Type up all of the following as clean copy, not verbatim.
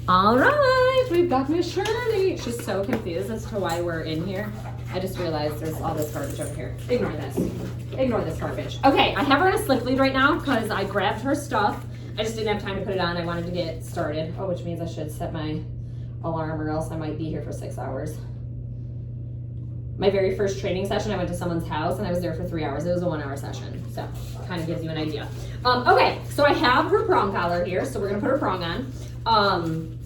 All right, we've got Miss Shirley. She's so confused as to why we're in here. I just realized there's all this garbage over here. Ignore this. Ignore this garbage. Okay, I have her in a slip lead right now because I grabbed her stuff. I just didn't have time to put it on. I wanted to get started. Oh, which means I should set my alarm or else I might be here for 6 hours. My very first training session, I went to someone's house and I was there for 3 hours. It was a 1 hour session, so kind of gives you an idea. Okay, so I have her prong collar here, so we're gonna put her prong on.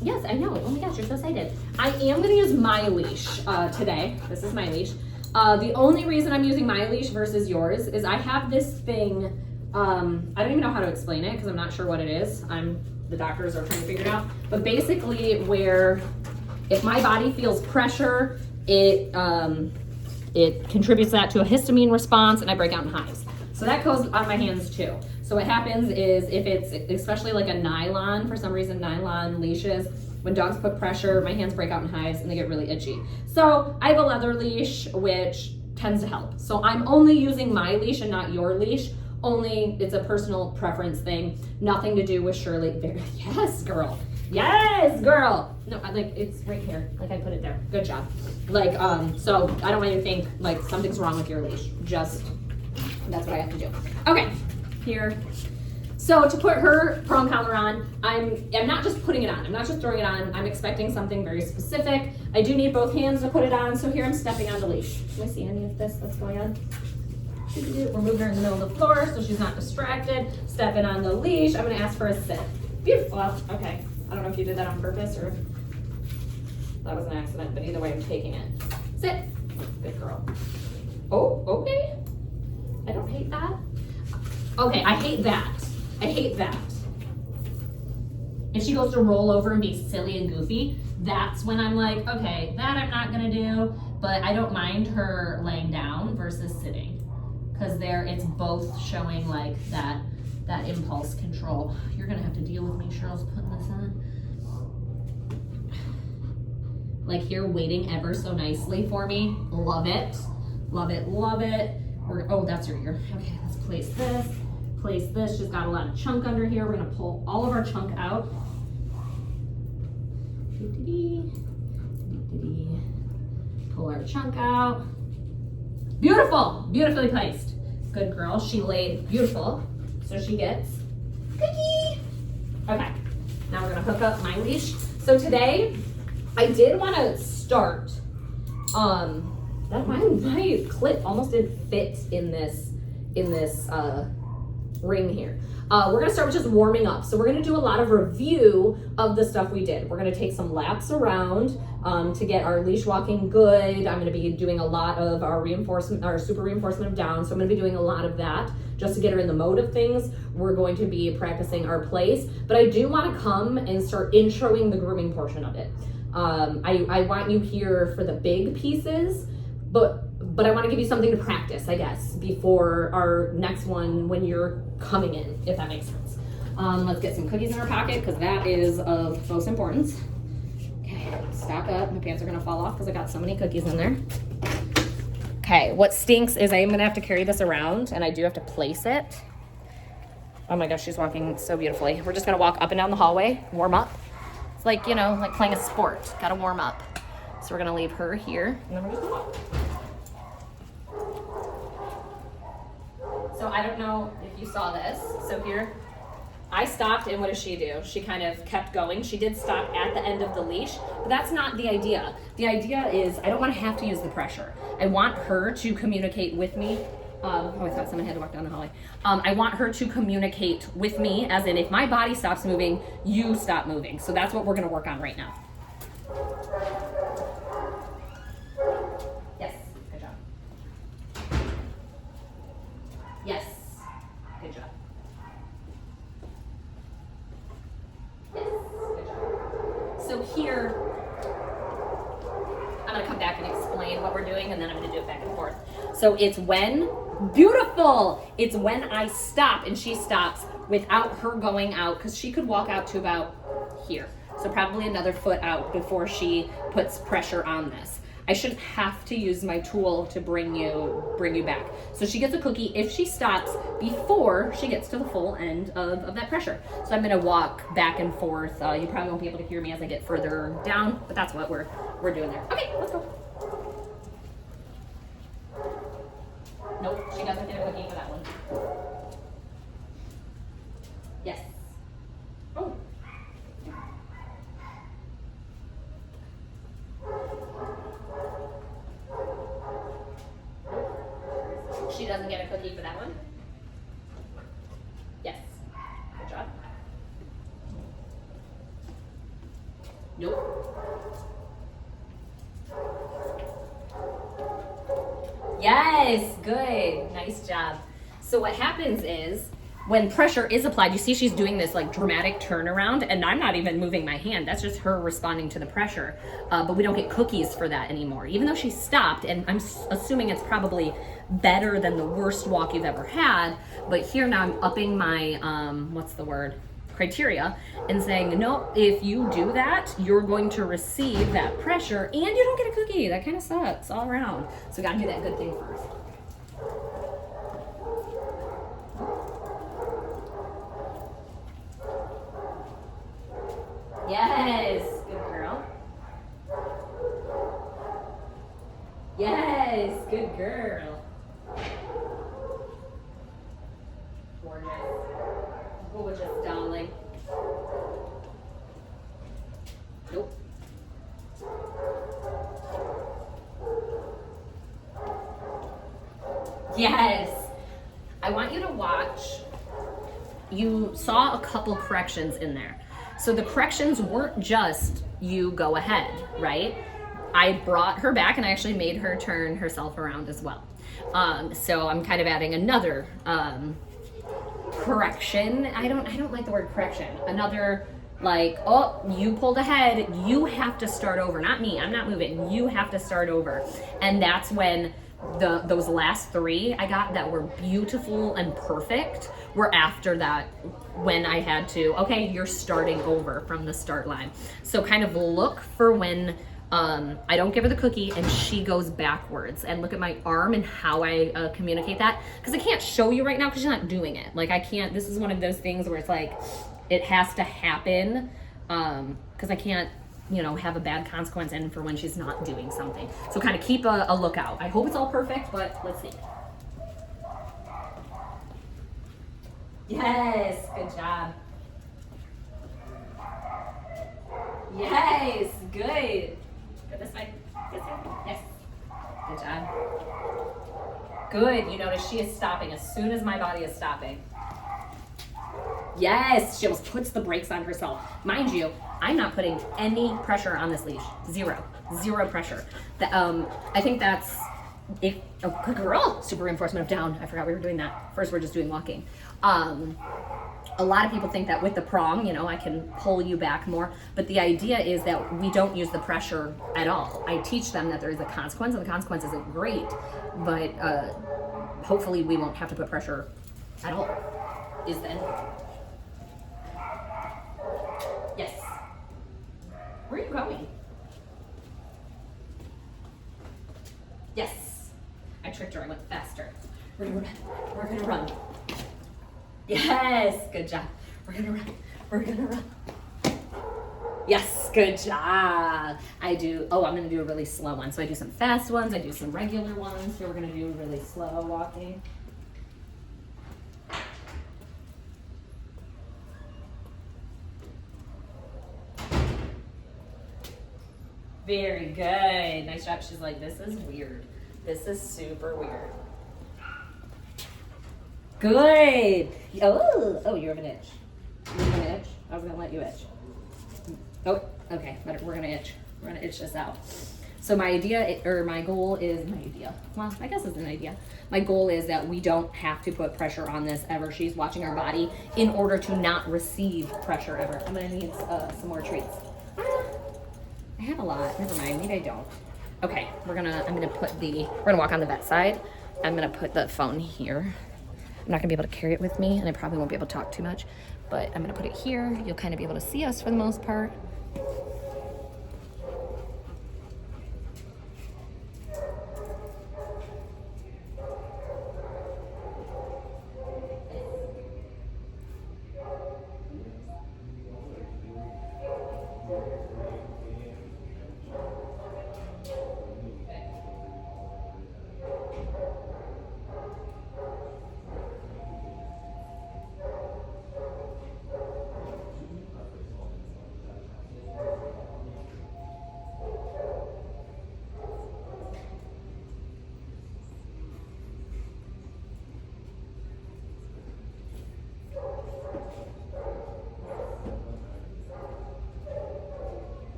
Yes, I know. Oh my gosh, you're so excited. I am gonna use my leash today. This is my leash. The only reason I'm using my leash versus yours is I have this thing, I don't even know how to explain it because I'm not sure what it is. The doctors are trying to figure it out. But basically where if my body feels pressure, it contributes that to a histamine response and I break out in hives. So that goes on my hands too. So what happens is if it's especially like a nylon, for some reason nylon leashes, when dogs put pressure, my hands break out in hives and they get really itchy. So I have a leather leash which tends to help. So I'm only using my leash and not your leash. Only it's a personal preference thing. Nothing to do with Shirley. Yes, girl. Yes, girl. No, like it's right here. Like I put it there. Good job. Like, so I don't want you to think like something's wrong with your leash. Just, that's what I have to do. Okay, here. So to put her prong collar on, I'm not just putting it on. I'm not just throwing it on. I'm expecting something very specific. I do need both hands to put it on. So here I'm stepping on the leash. Can I see any of this that's going on? We're moving her in the middle of the floor so she's not distracted. Stepping on the leash. I'm gonna ask for a sit. Beautiful. Okay. I don't know if you did that on purpose or that was an accident, but either way, I'm taking it. Sit. Good girl. Oh, okay. I don't hate that. Okay, I hate that. I hate that. If she goes to roll over and be silly and goofy, that's when I'm like, okay, that I'm not gonna do, but I don't mind her laying down versus sitting. Because there, it's both showing like that impulse control. You're gonna have to deal with me, Cheryl's putting this on. Like here, waiting ever so nicely for me. Love it, love it, love it. Oh, that's her ear. Okay, let's place this. Place this. She's got a lot of chunk under here. We're gonna pull all of our chunk out. Pull our chunk out. Beautiful, beautifully placed. Good girl. She laid beautiful. So she gets cookie. Okay, now we're gonna hook up my leash. So today, I did want to start. That my clip almost didn't fit in this ring here. We're gonna start with just warming up. So we're gonna do a lot of review of the stuff we did. We're gonna take some laps around to get our leash walking good. I'm gonna be doing a lot of our reinforcement, our super reinforcement of down. So I'm gonna be doing a lot of that just to get her in the mode of things. We're going to be practicing our place, but I do wanna come and start introing the grooming portion of it. I want you here for the big pieces, but I want to give you something to practice, I guess, before our next one when you're coming in, if that makes sense. Let's get some cookies in our pocket because that is of most importance. Okay, stock up. My pants are gonna fall off because I got so many cookies in there. Okay, what stinks is I am gonna have to carry this around and I do have to place it. Oh my gosh, she's walking so beautifully. We're just gonna walk up and down the hallway, warm up. It's like, you know, like playing a sport, gotta warm up. So we're gonna leave her here and then we're just gonna walk. So I don't know if you saw this. So here, I stopped and what does she do? She kind of kept going. She did stop at the end of the leash, but that's not the idea. The idea is I don't want to have to use the pressure. I want her to communicate with me. Oh, I thought someone had to walk down the hallway. I want her to communicate with me, as in if my body stops moving, you stop moving. So that's what we're gonna work on right now. Yes, good job. Yes, good job. Yes, good job. So here, I'm gonna come back and explain what we're doing and then I'm gonna do it back and forth. So it's when, beautiful, it's when I stop and she stops without her going out, because she could walk out to about here. So probably another foot out before she puts pressure on this. I shouldn't have to use my tool to bring you back. So she gets a cookie if she stops before she gets to the full end of that pressure. So I'm gonna walk back and forth. You probably won't be able to hear me as I get further down, but that's what we're doing there. Okay, let's go. Nope, she doesn't get a cookie for that one. Yes. Oh. She doesn't get a cookie for that one. Yes. Good job. Nope. Yes, good. Nice job. So what happens is when pressure is applied, you see she's doing this like dramatic turnaround, and I'm not even moving my hand. That's just her responding to the pressure. But we don't get cookies for that anymore, even though she stopped, and I'm assuming it's probably better than the worst walk you've ever had. But here now I'm upping my, what's the word? Criteria, and saying, no, if you do that, you're going to receive that pressure and you don't get a cookie. That kind of sucks all around. So we gotta do that good thing first. Yes, good girl. Yes, good girl. Gorgeous. Gorgeous, darling. Nope. Yes. I want you to watch. You saw a couple corrections in there. So the corrections weren't just you go ahead, right? I brought her back and I actually made her turn herself around as well. So I'm kind of adding another correction. I don't like the word correction. Another, like, oh, you pulled ahead, you have to start over. Not me, I'm not moving. You have to start over. And that's when those last three I got that were beautiful and perfect were after that, when I had to, okay, you're starting over from the start line. So kind of look for when I don't give her the cookie and she goes backwards, and look at my arm and how I communicate that, because I can't show you right now because she's not doing it. Like I can't, this is one of those things where it's like it has to happen because I can't, you know, have a bad consequence and for when she's not doing something. So kind of keep a lookout. I hope it's all perfect, but let's see. Yes, good job. Yes, good. Go this way. This way. Yes. Good job. Good. You notice she is stopping as soon as my body is stopping. Yes, she almost puts the brakes on herself. Mind you, I'm not putting any pressure on this leash. Zero pressure. I think that's it. Oh, good girl. Super reinforcement of down. I forgot we were doing that. First, we're just doing walking. A lot of people think that with the prong, you know, I can pull you back more, but the idea is that we don't use the pressure at all. I teach them that there is a consequence, and the consequence isn't great, but hopefully we won't have to put pressure at all, is the end. Yes. Where are you going? Yes. I tricked her, I went faster. We're gonna run. Yes, good job. We're gonna run. Yes, good job. I'm gonna do a really slow one. So I do some fast ones, I do some regular ones. Here we're gonna do really slow walking. Very good. Nice job. She's like, this is weird. This is super weird. Good. Oh, you have an itch. You're gonna itch? I was gonna let you itch. Oh, okay. We're gonna itch. We're gonna itch this out. So my goal is, well, I guess it's an idea. My goal is that we don't have to put pressure on this ever. She's watching our body in order to not receive pressure ever. I'm gonna need some more treats. I have a lot. Never mind. Maybe I don't. Okay. We're gonna walk on the vet side. I'm gonna put the phone here. I'm not gonna be able to carry it with me, and I probably won't be able to talk too much, but I'm gonna put it here. You'll kind of be able to see us for the most part.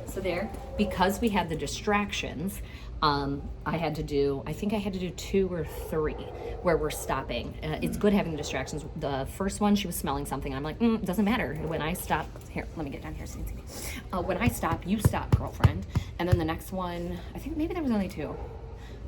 So there, because we had the distractions, I think I had to do 2 or 3 where we're stopping. It's good having the distractions. The first one, she was smelling something. I'm like, it doesn't matter. When I stop, here, let me get down here so you can see me. When I stop, you stop, girlfriend. And then the next one, I think maybe there was only 2.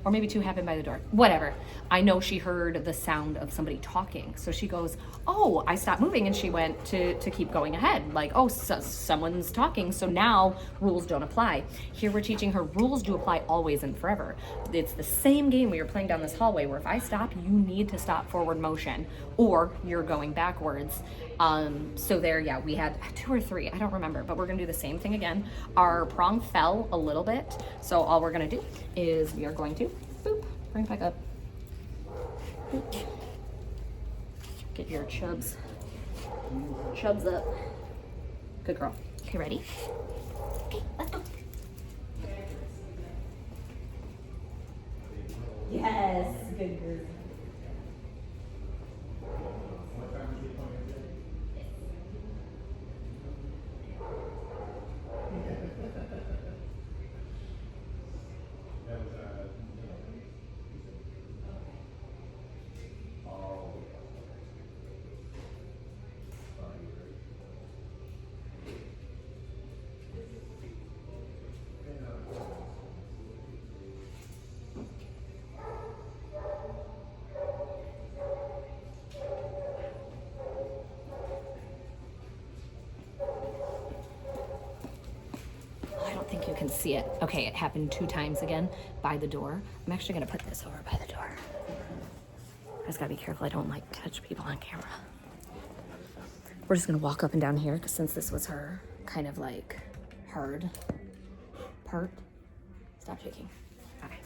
Or maybe 2 happened by the door. Whatever. I know she heard the sound of somebody talking. So she goes, oh, I stopped moving. And she went to keep going ahead. Like, oh, someone's talking. So now rules don't apply. Here we're teaching her rules do apply always and forever. It's the same game we were playing down this hallway where if I stop, you need to stop forward motion or you're going backwards. So there, yeah, we had 2 or 3. I don't remember, but we're going to do the same thing again. Our prong fell a little bit. So all we're going to do is we are going to boop, bring it back up. Boop. Get your chubs up. Good girl. Okay, ready? Okay, let's go. Yes, good girl. You can see it. Okay, it happened 2 times again by the door. I'm actually gonna put this over by the door. I just gotta be careful I don't like touch people on camera. We're just gonna walk up and down here because since this was her kind of like hard part. Stop shaking. Okay.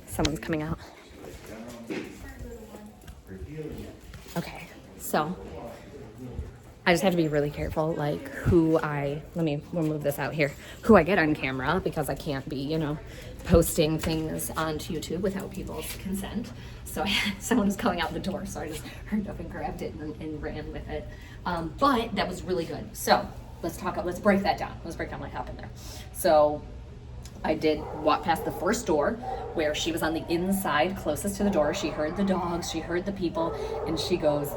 Someone's coming out. Okay, so I just have to be really careful, like let me move this out here, who I get on camera, because I can't be, posting things onto YouTube without people's consent. So someone was coming out the door, so I just hurried up and grabbed it and ran with it. But that was really good. So let's break that down. Let's break down what happened there. So I did walk past the first door where she was on the inside closest to the door. She heard the dogs, she heard the people, and she goes,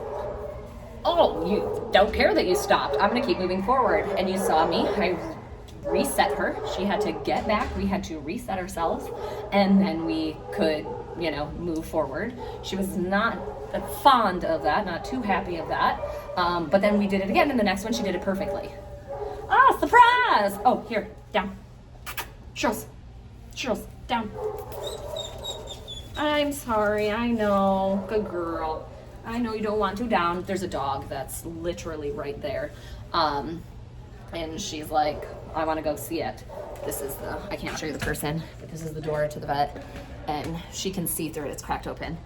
oh, you don't care that you stopped. I'm gonna keep moving forward. And you saw me, I reset her. She had to get back, we had to reset ourselves, and then we could, move forward. She was not fond of that, not too happy of that. But then we did it again, and the next one she did it perfectly. Ah, surprise! Oh, here, down. Shirley, down. I'm sorry, I know. Good girl. I know you don't want to down. There's a dog that's literally right there. And she's like, I want to go see it. I can't show you the person, but this is the door to the vet. And she can see through it, it's cracked open.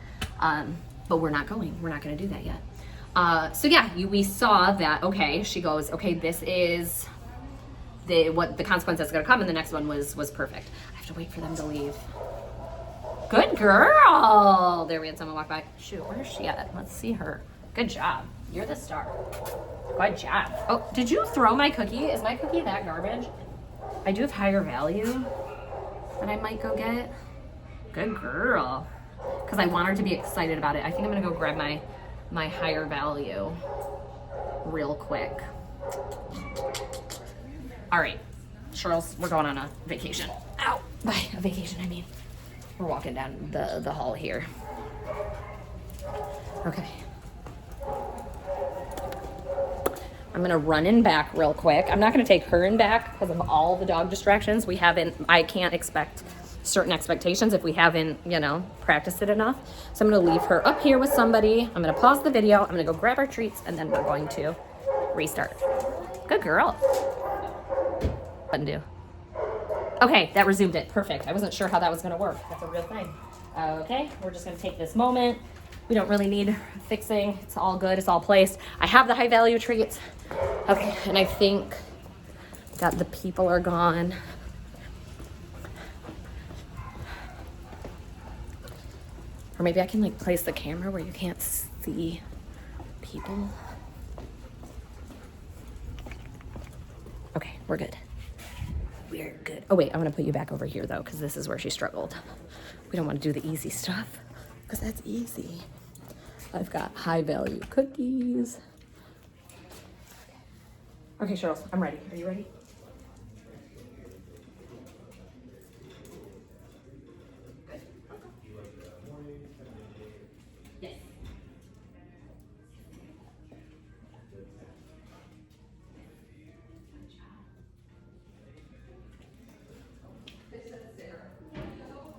But we're not going to do that yet. So yeah, we saw that, okay, she goes, okay, this is what the consequence that's gonna come, and the next one was perfect. I have to wait for them to leave. Good girl. There, we had someone walk by. Shoot, where is she at? Let's see her. Good job. You're the star. Good job. Oh, did you throw my cookie? Is my cookie that garbage? I do have higher value that I might go get. Good girl. Because I want her to be excited about it. I think I'm gonna go grab my higher value real quick. All right, Charles, we're going on a vacation. Ow, bye, a vacation, I mean. We're walking down the hall here. Okay. I'm gonna run in back real quick. I'm not gonna take her in back because of all the dog distractions. I can't expect certain expectations if we haven't, practiced it enough. So I'm gonna leave her up here with somebody. I'm gonna pause the video. I'm gonna go grab our treats and then we're going to restart. Good girl. Undo. Okay, that resumed it. Perfect. I wasn't sure how that was gonna work. That's a real thing. Okay, we're just gonna take this moment. We don't really need fixing. It's all good. It's all placed. I have the high value treats. Okay, and I think that the people are gone. Or maybe I can like place the camera where you can't see people. Okay, we're good. We're good. Oh wait, I'm gonna put you back over here though, because this is where she struggled. We don't want to do the easy stuff, because that's easy. I've got high value cookies. Okay, Shirley, I'm ready. Are you ready? Yes.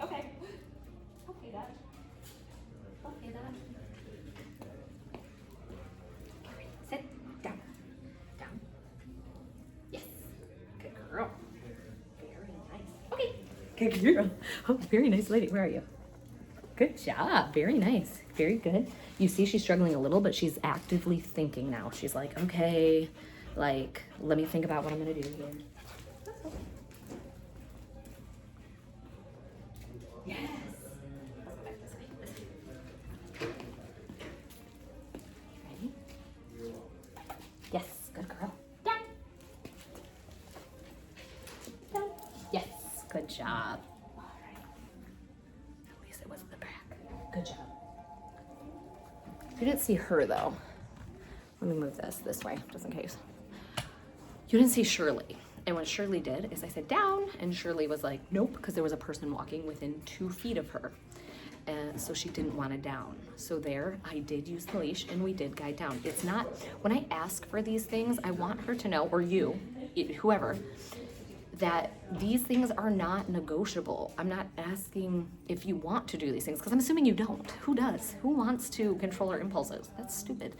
Okay. Okay, Dad. Okay, Dad. Sit down. Down. Yes. Good girl. Very nice. Okay. Good girl. Oh, very nice lady. Where are you? Good job. Very nice. Very good. You see she's struggling a little, but she's actively thinking now. She's like, okay, like, let me think about what I'm going to do here. Yes. Ready? Yes. Good girl. Down. Down. Yes. Good job. All right. At least it wasn't the back. Good job. You didn't see her though. Let me move this way, just in case. You didn't see Shirley. And what Shirley did is I said down, and Shirley was like, nope, because there was a person walking within 2 feet of her. And so she didn't want to down. So there, I did use the leash and we did guide down. It's not, when I ask for these things, I want her to know, or you, whoever, that these things are not negotiable. I'm not asking if you want to do these things, because I'm assuming you don't. Who does? Who wants to control our impulses? That's stupid.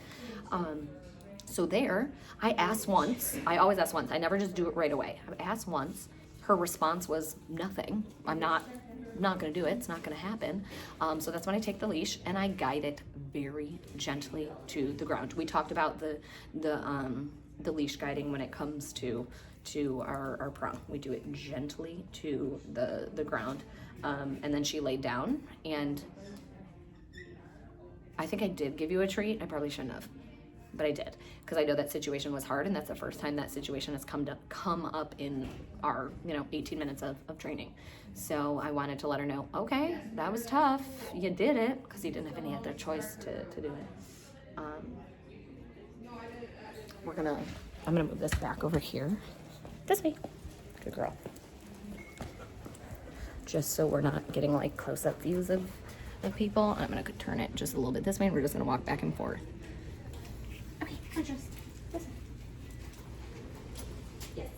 So there, I asked once. I always ask once. I never just do it right away. I asked once. Her response was nothing. I'm not going to do it. It's not going to happen. So that's when I take the leash and I guide it very gently to the ground. We talked about the leash guiding when it comes to our prong. We do it gently to the ground. And then she laid down, and I think I did give you a treat. I probably shouldn't have, but I did, because I know that situation was hard, and that's the first time that situation has come up in our 18 minutes of training. So I wanted to let her know, okay, that was tough. You did it, because you didn't have any other choice to do it. I'm gonna move this back over here. This way. Good girl. Just so we're not getting like close-up views of people. I'm gonna turn it just a little bit this way, and we're just gonna walk back and forth. Okay, just this way. Yes.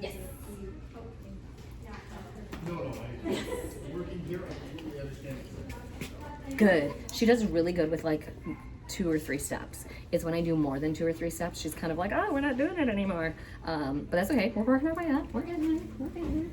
Yes. Good. She does really good with like 2 or 3 steps. It's when I do more than 2 or 3 steps, she's kind of like, oh, we're not doing it anymore. But that's okay. We're working our way up. We're getting there. We're getting there.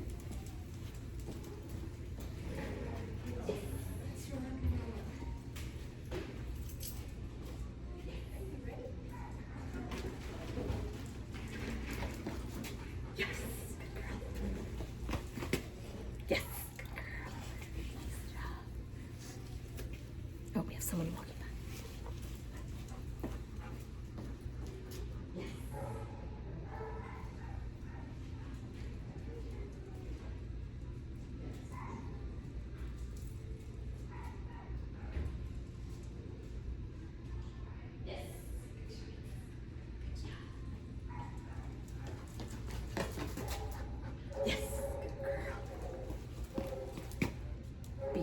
Someone walking by.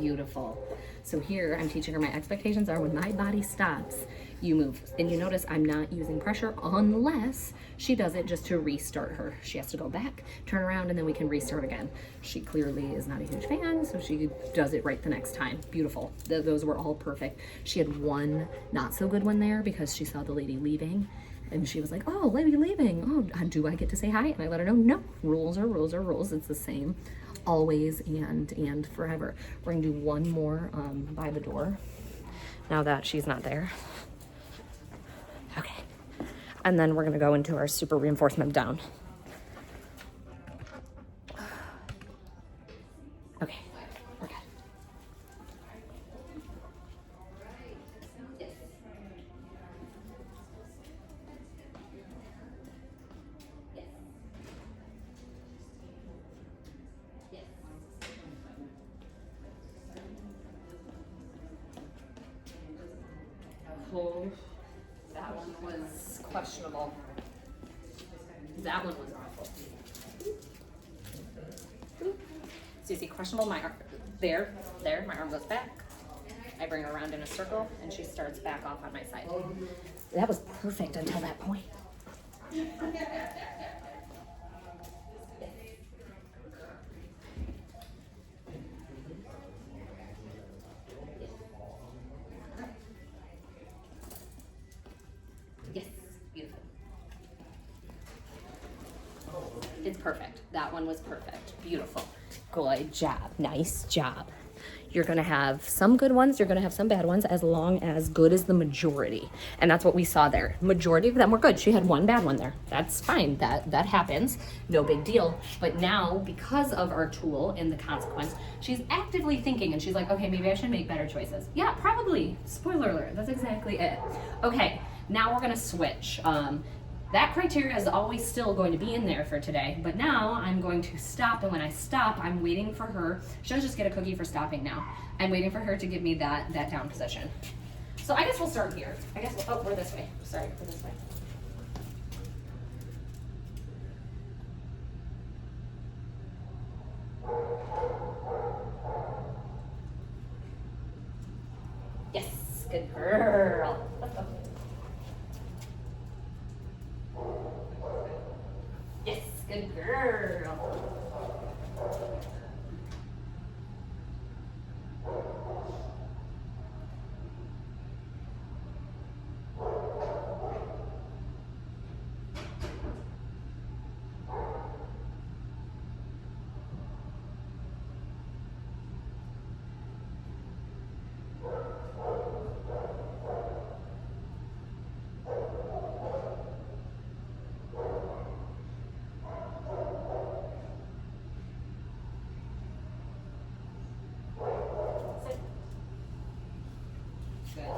Beautiful. So here I'm teaching her my expectations are when my body stops, you move. And you notice I'm not using pressure unless she does it just to restart her. She has to go back, turn around, and then we can restart again. She clearly is not a huge fan, so she does it right the next time. Beautiful. Those were all perfect. She had one not so good one there because she saw the lady leaving. And she was like, oh, lady leaving. Oh, do I get to say hi? And I let her know, no, rules are rules are rules. It's the same always and forever. We're gonna do one more by the door now that she's not there. Okay. And then we're gonna go into our super reinforcement down. Okay, we're good. Oh, that one was questionable. That one was awful. So you see, questionable, my arm, there, my arm goes back. I bring her around in a circle, and she starts back off on my side. That was perfect until that point. Yes, beautiful. It's perfect. That one was perfect. Beautiful. Good job. Nice job. You're going to have some good ones. You're going to have some bad ones, as long as good is the majority. And that's what we saw there. Majority of them were good. She had one bad one there. That's fine. That happens. No big deal. But now, because of our tool and the consequence, she's actively thinking, and she's like, okay, maybe I should make better choices. Yeah, probably. Spoiler alert. That's exactly it. Okay, now we're going to switch. That criteria is always still going to be in there for today, but now I'm going to stop, and when I stop, I'm waiting for her. She'll just get a cookie for stopping now. I'm waiting for her to give me that down position. So I guess we'll start here. We're this way. Sorry, we're this way. Yes, good girl. Yes, good girl.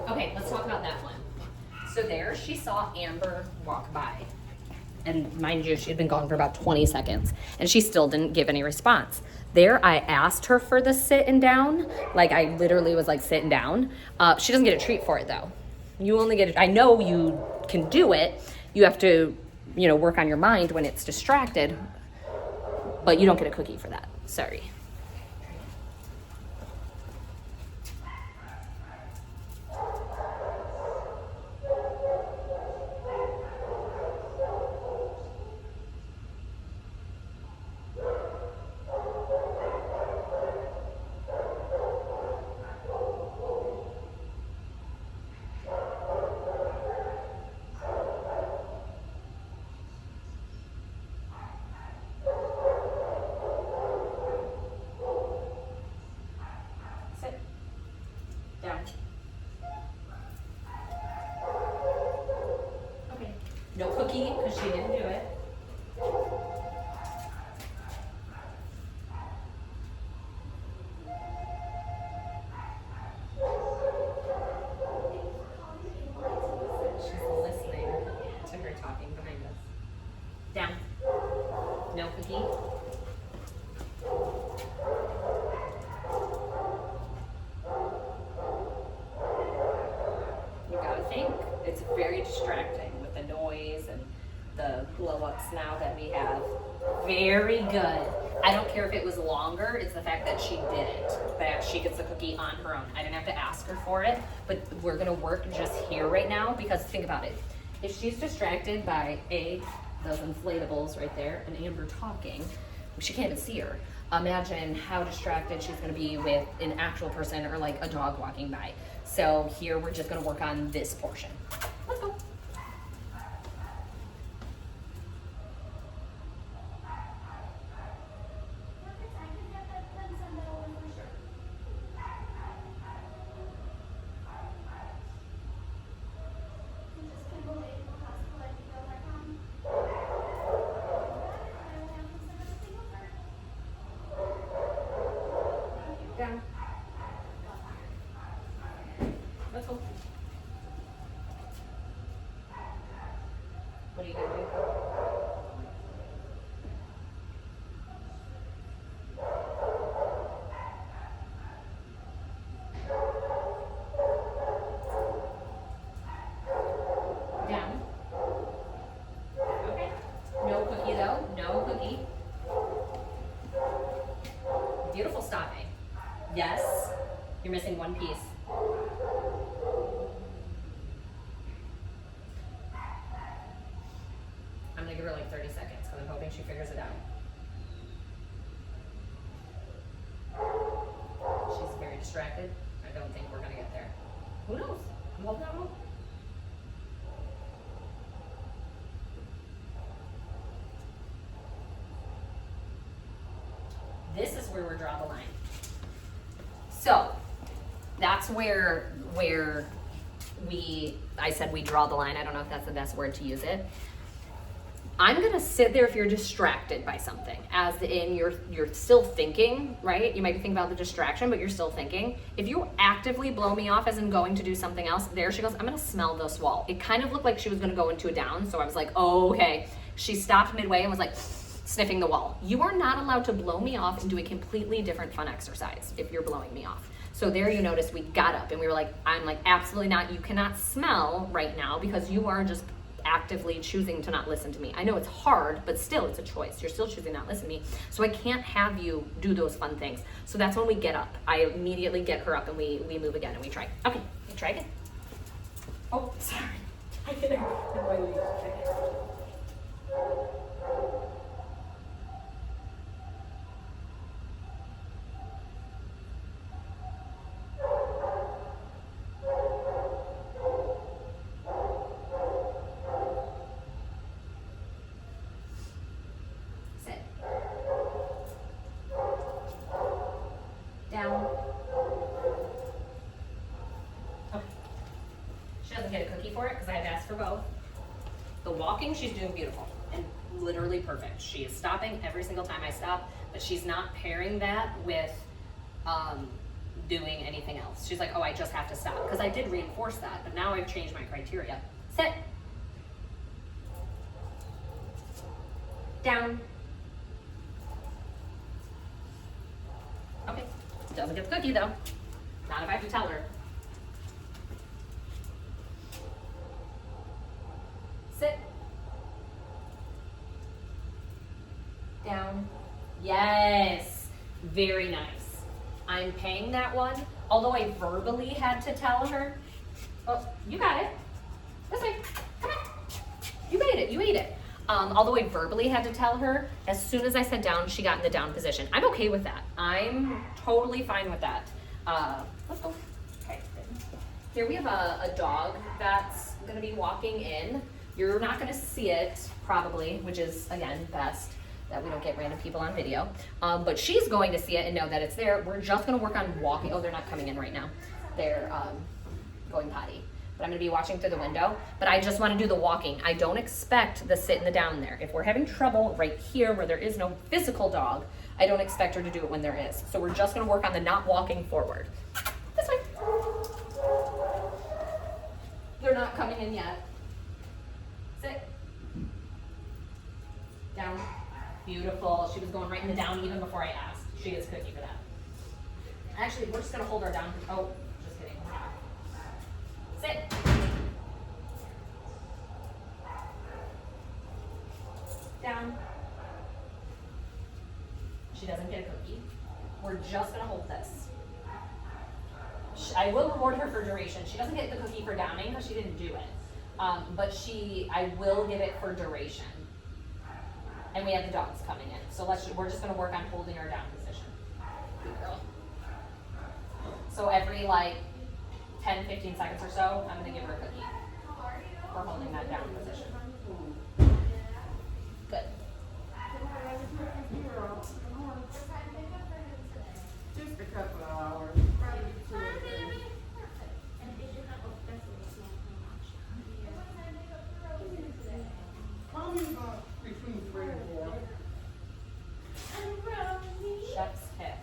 Okay, let's talk about that one. So there, she saw Amber walk by. And mind you, she had been gone for about 20 seconds. And she still didn't give any response. There, I asked her for the sit and down. Like, I literally was like, sitting down. She doesn't get a treat for it, though. You only get it. I know you can do it. You have to, work on your mind when it's distracted. But you don't get a cookie for that. Sorry. Okay. No cookie, because she didn't do it. She's listening to her talking behind us. Down. No cookie. It's very distracting with the noise and the blow-ups now that we have. Very good. I don't care if it was longer, it's the fact that she did it, that she gets the cookie on her own. I didn't have to ask her for it, but we're gonna work just here right now, because think about it. If she's distracted by those inflatables right there, and Amber talking, she can't even see her. Imagine how distracted she's gonna be with an actual person or like a dog walking by. So here we're just gonna work on this portion. Let's go. Down. Let's go. What are you gonna do? Down. Okay. No cookie though. No cookie. Beautiful stopping. Yes. You're missing one piece. I'm gonna give her like 30 seconds because I'm hoping she figures it out. She's very distracted. I don't think we're gonna get there. Who knows? I'm holding out hope. This is where we draw the line. So that's where I said we draw the line. I don't know if that's the best word to use it. I'm gonna sit there if you're distracted by something, as in you're still thinking, right? You might be thinking about the distraction, but you're still thinking. If you actively blow me off as in going to do something else, there she goes, I'm gonna smell this wall. It kind of looked like she was gonna go into a down, so I was like, oh, okay. She stopped midway and was like, sniffing the wall. You are not allowed to blow me off and do a completely different fun exercise if you're blowing me off. So there you notice we got up and we were like, I'm like, absolutely not. You cannot smell right now because you are just actively choosing to not listen to me. I know it's hard, but still it's a choice. You're still choosing not to listen to me. So I can't have you do those fun things. So that's when we get up. I immediately get her up and we move again and we try. Okay, try again. Oh, sorry. I hit her. Down. Okay. She doesn't get a cookie for it because I had to ask for both. The walking, she's doing beautiful and literally perfect. She is stopping every single time I stop, but she's not pairing that with doing anything else. She's like, oh, I just have to stop. Because I did reinforce that, but now I've changed my criteria. Sit. Down. Okay. Doesn't get the cookie though. Not if I have to tell her. Sit. Down. Yes. Very nice. I'm paying that one, although I verbally had to tell her. Oh, you got it. This way. Come on. You made it. You ate it. Although I verbally had to tell her, as soon as I said down, she got in the down position. I'm okay with that. I'm totally fine with that. Let's go. Okay. Here we have a dog that's gonna be walking in. You're not gonna see it, probably, which is, again, best that we don't get random people on video. But she's going to see it and know that it's there. We're just gonna work on walking. Oh, they're not coming in right now. They're going potty. But I'm gonna be watching through the window. But I just wanna do the walking. I don't expect the sit and the down there. If we're having trouble right here where there is no physical dog, I don't expect her to do it when there is. So we're just gonna work on the not walking forward. This way. They're not coming in yet. Sit. Down. Beautiful. She was going right in the down even before I asked. She gets cookie for that. Actually, we're just gonna hold her down. Oh, just kidding. Sit. Down. she doesn't get a cookie. We're just gonna hold this. I will reward her for duration. She doesn't get the cookie for downing because she didn't do it. But I will give it for duration. And we have the dogs coming in. So we're just gonna work on holding our down position. Good girl. So every like 10, 15 seconds or so, I'm gonna give her a cookie for holding that down position. Good. Just a couple of hours. Probably about between 3 and 4. Chef's kiss.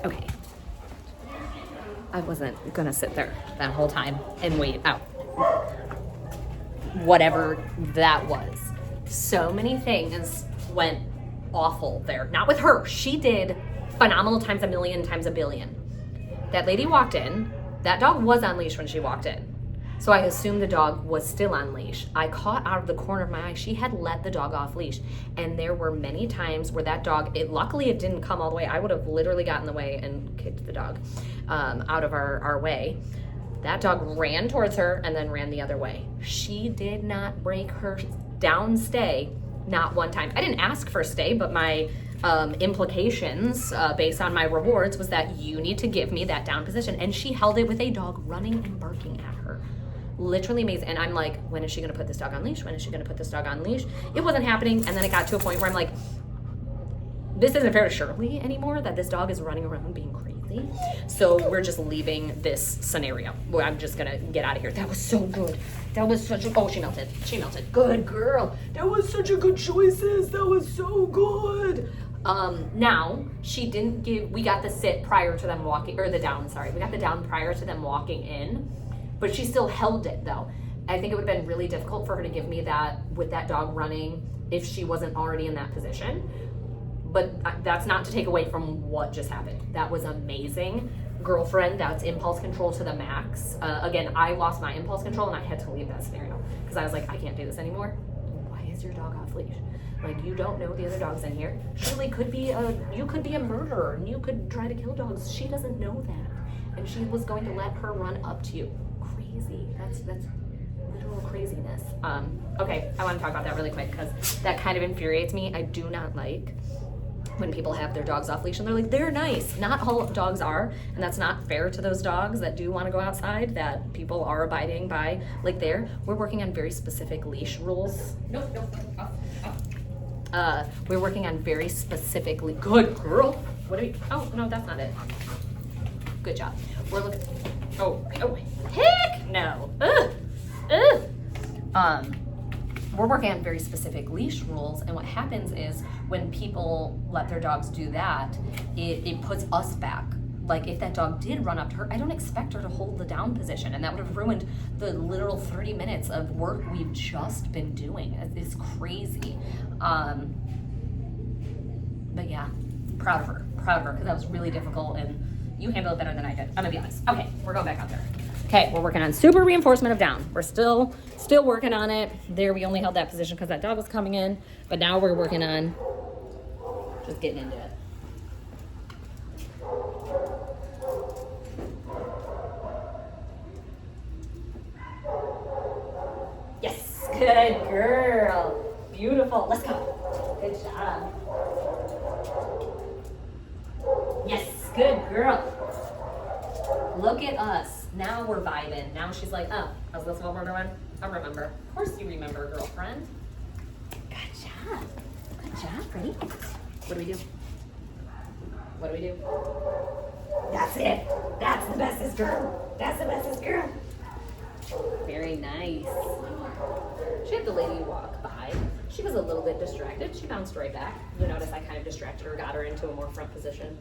Okay. I wasn't gonna sit there that whole time and wait out. Whatever that was. So many things went awful there. Not with her. She did phenomenal times a million times a billion. That lady walked in. That dog was on leash when she walked in. So I assumed the dog was still on leash. I caught out of the corner of my eye, she had let the dog off leash. And there were many times where that dog, luckily it didn't come all the way. I would have literally gotten in the way and kicked the dog out of our way. That dog ran towards her and then ran the other way. She did not break her down stay, not one time. I didn't ask for a stay, but my implications based on my rewards was that you need to give me that down position. And she held it with a dog running and barking at her. Literally amazing. And I'm like, when is she gonna put this dog on leash? When is she gonna put this dog on leash? It wasn't happening. And then it got to a point where I'm like, this isn't fair to Shirley anymore, that this dog is running around being crazy. So we're just leaving this scenario where I'm just gonna get out of here. That was so good. That was such a, oh, she melted. She melted. Good girl. That was such a good choices. That was so good. Now she didn't give, we got the sit prior to them walking, or the down, sorry. We got the down prior to them walking in, but she still held it though. I think it would have been really difficult for her to give me that with that dog running if she wasn't already in that position. But that's not to take away from what just happened. That was amazing. Girlfriend, that's impulse control to the max. Again, I lost my impulse control and I had to leave that scenario because I was like, I can't do this anymore. Why is your dog off leash? Like, you don't know the other dogs in here. Shirley could be you could be a murderer and you could try to kill dogs. She doesn't know that. And she was going to let her run up to you. Crazy. That's literal craziness. Okay, I want to talk about that really quick because that kind of infuriates me. I do not like when people have their dogs off leash and they're like, they're nice. Not all dogs are, and that's not fair to those dogs that do want to go outside, that people are abiding by. Like we're working on very specific leash rules. Nope. We're working on very specifically, good girl. What are you, oh, no, that's not it. Good job. We're looking, oh, heck no. We're working on very specific leash rules, and what happens is when people let their dogs do that, it puts us back like if that dog did run up to her, I don't expect her to hold the down position, and that would have ruined the literal 30 minutes of work we've just been doing. It's crazy. But yeah, proud of her, because that was really difficult, and you handled it better than I did. I'm gonna be honest. Okay, we're going back out there. Okay, we're working on super reinforcement of down. We're still working on it. There, we only held that position because that dog was coming in, but now we're working on just getting into it. Yes, good girl. Beautiful. Let's go. Good job. Yes, good girl. Look at us. Now we're vibing. Now she's like, oh, is this what we're doing? I remember. Of course you remember, girlfriend. Good job. Good job, Freddie. What do we do? What do we do? That's it. That's the bestest girl. That's the bestest girl. Very nice. She had the lady walk by. She was a little bit distracted. She bounced right back. You notice I kind of distracted her, got her into a more front position.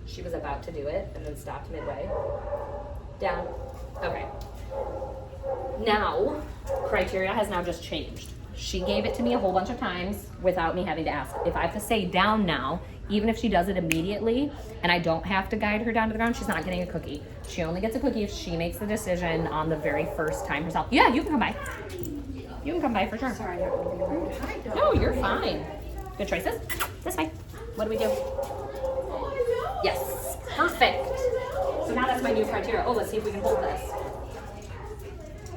She was about to do it and then stopped midway. Down. Okay. Now, criteria has now just changed. She gave it to me a whole bunch of times without me having to ask. If I have to say down now, even if she does it immediately and I don't have to guide her down to the ground, she's not getting a cookie. She only gets a cookie if she makes the decision on the very first time herself. Yeah, you can come by. You can come by for sure. Sorry, I don't want to be rude. Hi, dog. No, you're fine. Good choices. This way. What do we do? Yes. Perfect. So now that's my new criteria. Oh, let's see if we can hold this.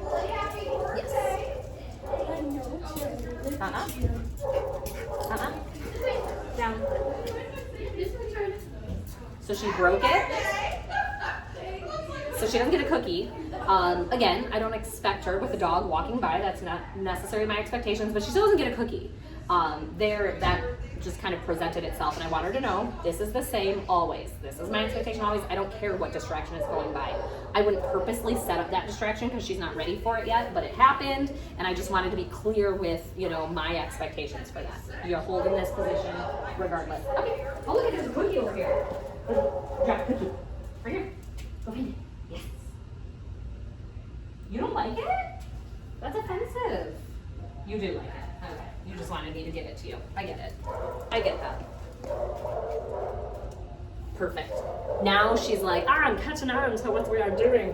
Yes. Down. So she broke it. So she doesn't get a cookie. Again, I don't expect her with a dog walking by. That's not necessarily my expectations, but she still doesn't get a cookie. That just kind of presented itself, and I want her to know this is the same always. This is my expectation always. I don't care what distraction is going by. I wouldn't purposely set up that distraction because she's not ready for it yet, but it happened, and I just wanted to be clear with, my expectations for that. You're holding this position regardless. Okay. Oh, look, there's a cookie over here. Drop a cookie. Right here. Go find it. Yes. You don't like it? That's offensive. You do like it. Okay. You just wanted me to give it to you. I get it. I get that. Perfect. Now she's like, I'm catching on to what we are doing.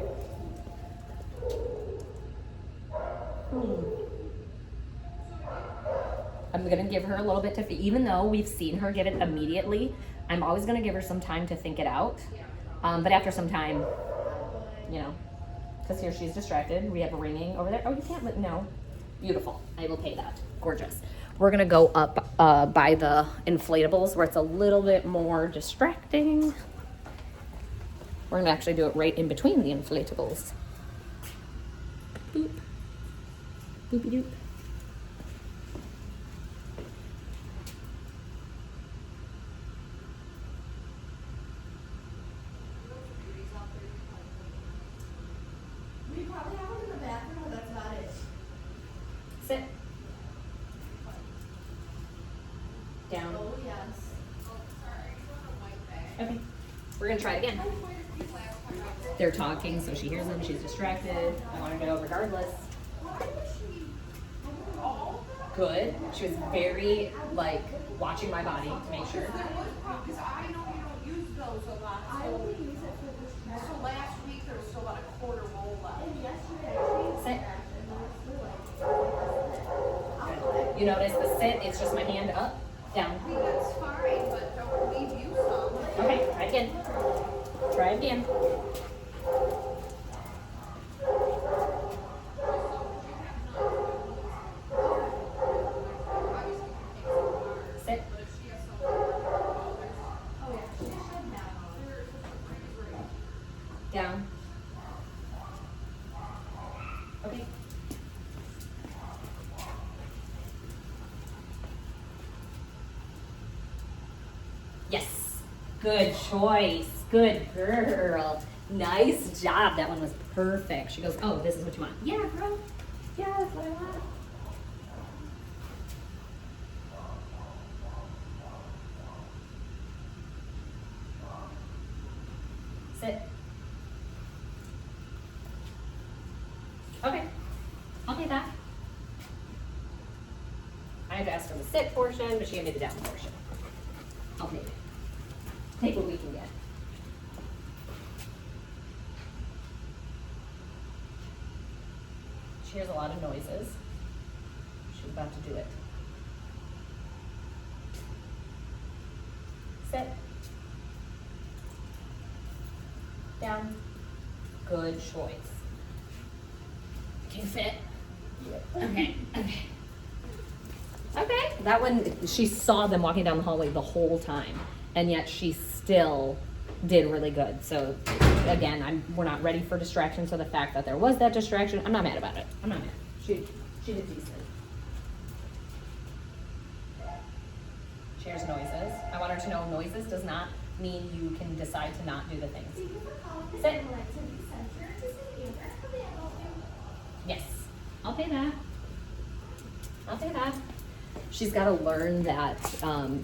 I'm going to give her a little bit to, even though we've seen her get it immediately, I'm always going to give her some time to think it out. But after some time, because here she's distracted. We have a ringing over there. Oh, you can't, no. Beautiful. I will pay that. Gorgeous. We're going to go up by the inflatables where it's a little bit more distracting. We're going to actually do it right in between the inflatables. Boop. Boopy doop. We probably have one in the bathroom, but that's about it. Sit. Down. Oh, yes. Okay. We're going to try it again. They're talking, so she hears them. She's distracted. I want her to know regardless. Good. She was very, watching my body to make sure. Because I know you don't use those a lot. I only use it for this track. So last week there was still about a quarter roll left. And yesterday I changed Sit. that, and there was still like, You notice the sit, it's just my hand up, down. I mean, that's fine, but don't leave you some. Okay, try it again. Try it again. Sit. oh yeah, she should now. Down. Okay. Yes. Good choice. Good girl. Nice job. That one was perfect. She goes, oh, this is what you want. Yeah, girl. Yeah, that's what I want. Sit. Okay. I'll take that. I had to ask for the sit portion, but she gave me the down portion. I'll take it. Take what we can get. She hears a lot of noises. She's about to do it. Sit. Down. Good choice. Can you sit? Okay. Okay. Okay. That one, she saw them walking down the hallway the whole time, and yet she still did really good. So again, we're not ready for distraction. So the fact that there was that distraction, I'm not mad about it. I'm not mad. She did decent. She hears noises. I want her to know noises does not mean you can decide to not do the things. Sit. Yes, I'll pay that. I'll pay that. She's got to learn that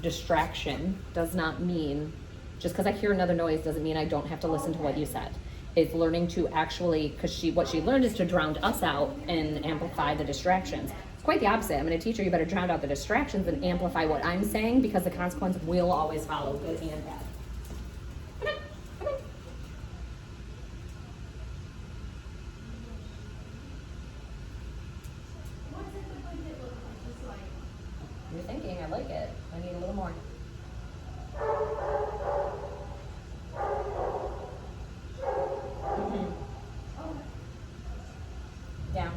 distraction does not mean, just because I hear another noise doesn't mean I don't have to listen to what you said. It's learning to actually, because what she learned is to drown us out and amplify the distractions. It's quite the opposite. I'm going to teach her you better drown out the distractions and amplify what I'm saying, because the consequence will always follow, good and bad. Come on, come on. You're thinking, I like it. I need a little more. Down.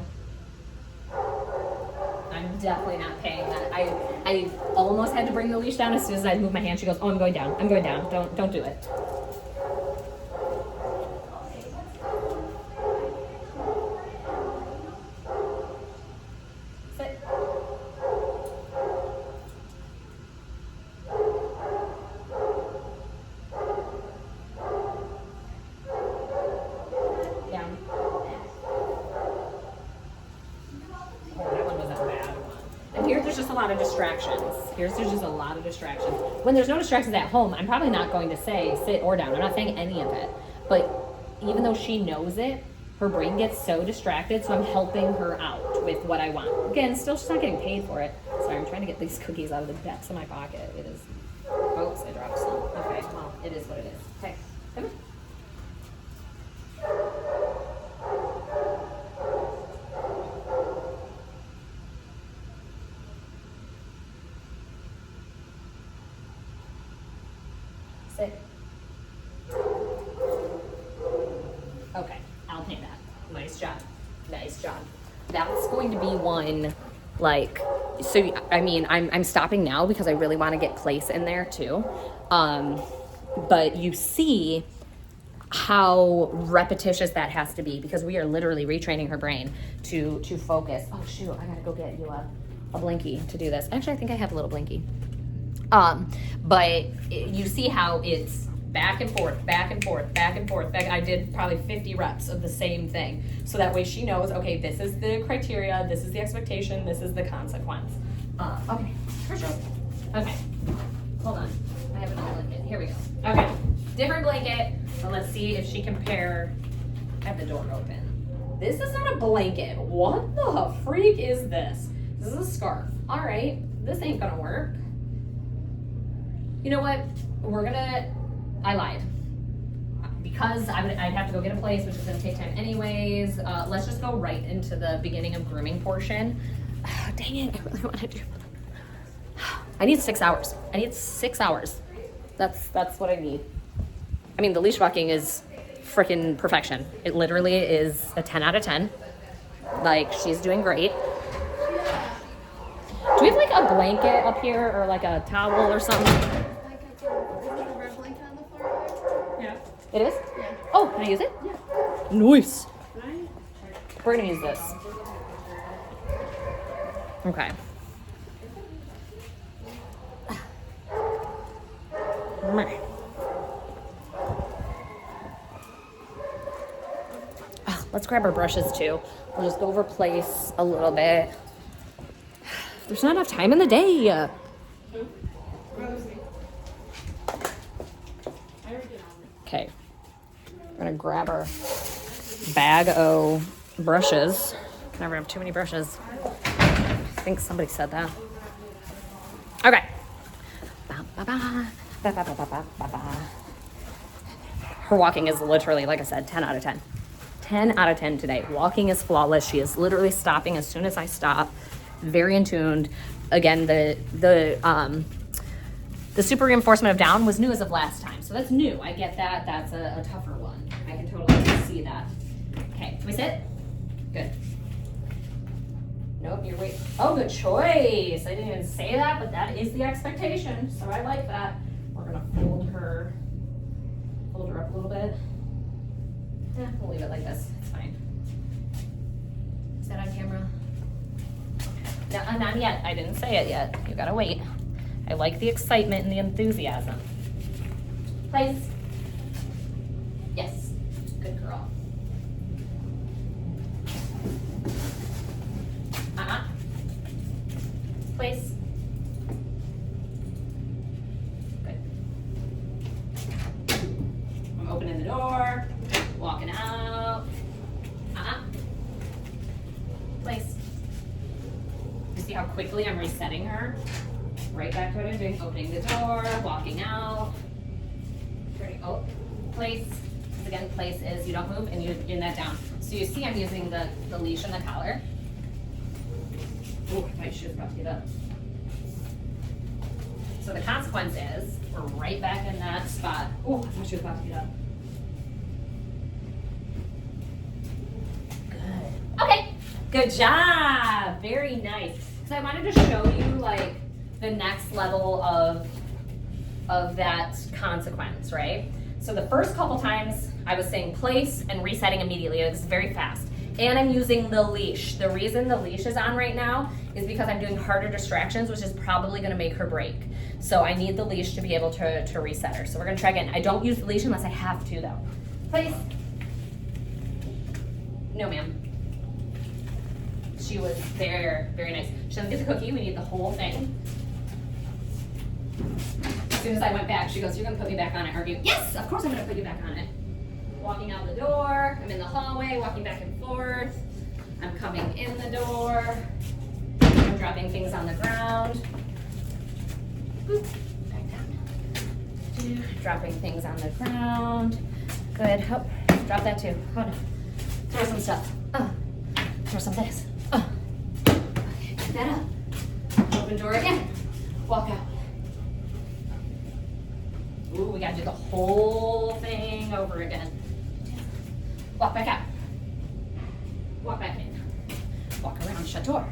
I'm definitely not paying that. I almost had to bring the leash down as soon as I moved my hand. She goes, oh, I'm going down. I'm going down. Don't do it. Sit. Down. There's just a lot of distractions. There's just a lot of distractions. When there's no distractions at home, I'm probably not going to say sit or down. I'm not saying any of it. But even though she knows it, her brain gets so distracted, so I'm helping her out with what I want. Again, still she's not getting paid for it. Sorry, I'm trying to get these cookies out of the depths of my pocket. It is, oops, I dropped some. Okay, well, it is what it is. Okay, come on. Okay, I'll pay that. Nice job. Nice job. That's going to be one, like, so, I mean, I'm stopping now because I really want to get place in there too. But you see how repetitious that has to be, because we are literally retraining her brain to focus. Oh shoot, I gotta go get you a blinky to do this. Actually, I think I have a little blinky. But you see how it's back and forth, back and forth, back and forth. I did probably 50 reps of the same thing. So that way she knows, okay, this is the criteria, this is the expectation, this is the consequence. Okay, for sure. Okay, hold on. I have another blanket. Here we go. Okay, different blanket. So let's see if she can pair. I have the door open. This is not a blanket. What the freak is this? This is a scarf. All right, this ain't gonna work. You know what? I lied. Because I'd have to go get a place, which is gonna take time anyways. Let's just go right into the beginning of grooming portion. Dang it, I really wanna do. I need 6 hours. I need 6 hours. That's what I need. I mean, the leash walking is freaking perfection. It literally is a 10 out of 10. Like, she's doing great. Do we have like a blanket up here or like a towel or something? It is? Yeah. Oh, can I use it? Yeah. Nice. We're gonna use this. Okay. Let's grab our brushes too. We'll just go over place a little bit. There's not enough time in the day. Okay. gonna grab our bag of brushes. Never have too many brushes. I think somebody said that. Okay. Her walking is literally, like I said, 10 out of 10. 10 out of 10 today. Walking is flawless. She is literally stopping as soon as I stop. Very in tuned. Again, the super reinforcement of down was new as of last time. So that's new. I get that. That's a tougher one. I can totally see that. Okay, can we sit? Good. Nope, you're wait. Oh, good choice. I didn't even say that, but that is the expectation. So I like that. We're gonna fold her up a little bit. Yeah, we'll leave it like this. It's fine. Is that on camera? No, not yet. I didn't say it yet. You gotta wait. I like the excitement and the enthusiasm. Place. Yes. Good girl. Place. Good. I'm opening the door, walking out. Place. You see how quickly I'm resetting her? Right back to what I'm doing. Opening the door, walking out. Ready. Oh, place. Again, place is you don't move and you're in that down. So you see I'm using the leash and the collar. Oh, I thought she was about to get up. So the consequence is we're right back in that spot. Oh, I thought she was about to get up. Good. Okay. Good job. Very nice. So I wanted to show you like the next level of that consequence, right? So the first couple times I was saying place and resetting immediately. It was very fast. And I'm using the leash. The reason the leash is on right now is because I'm doing harder distractions, which is probably gonna make her break. So I need the leash to be able to reset her. So we're gonna try again. I don't use the leash unless I have to though. Place. No, ma'am. She was there, very nice. She doesn't get the cookie, we need the whole thing. As soon as I went back, she goes, you're gonna put me back on it, aren't you? Yes, of course I'm gonna put you back on it. Walking out the door, I'm in the hallway, walking back and forth. I'm coming in the door. I'm dropping things on the ground. Boop, back down. Dropping things on the ground. Good, oh, drop that too. Hold on. Throw some stuff. Throw some this. Okay, pick that up. Open door again. Walk out. Ooh, we gotta do the whole thing over again. Walk back out. Walk back in. Walk around, shut door.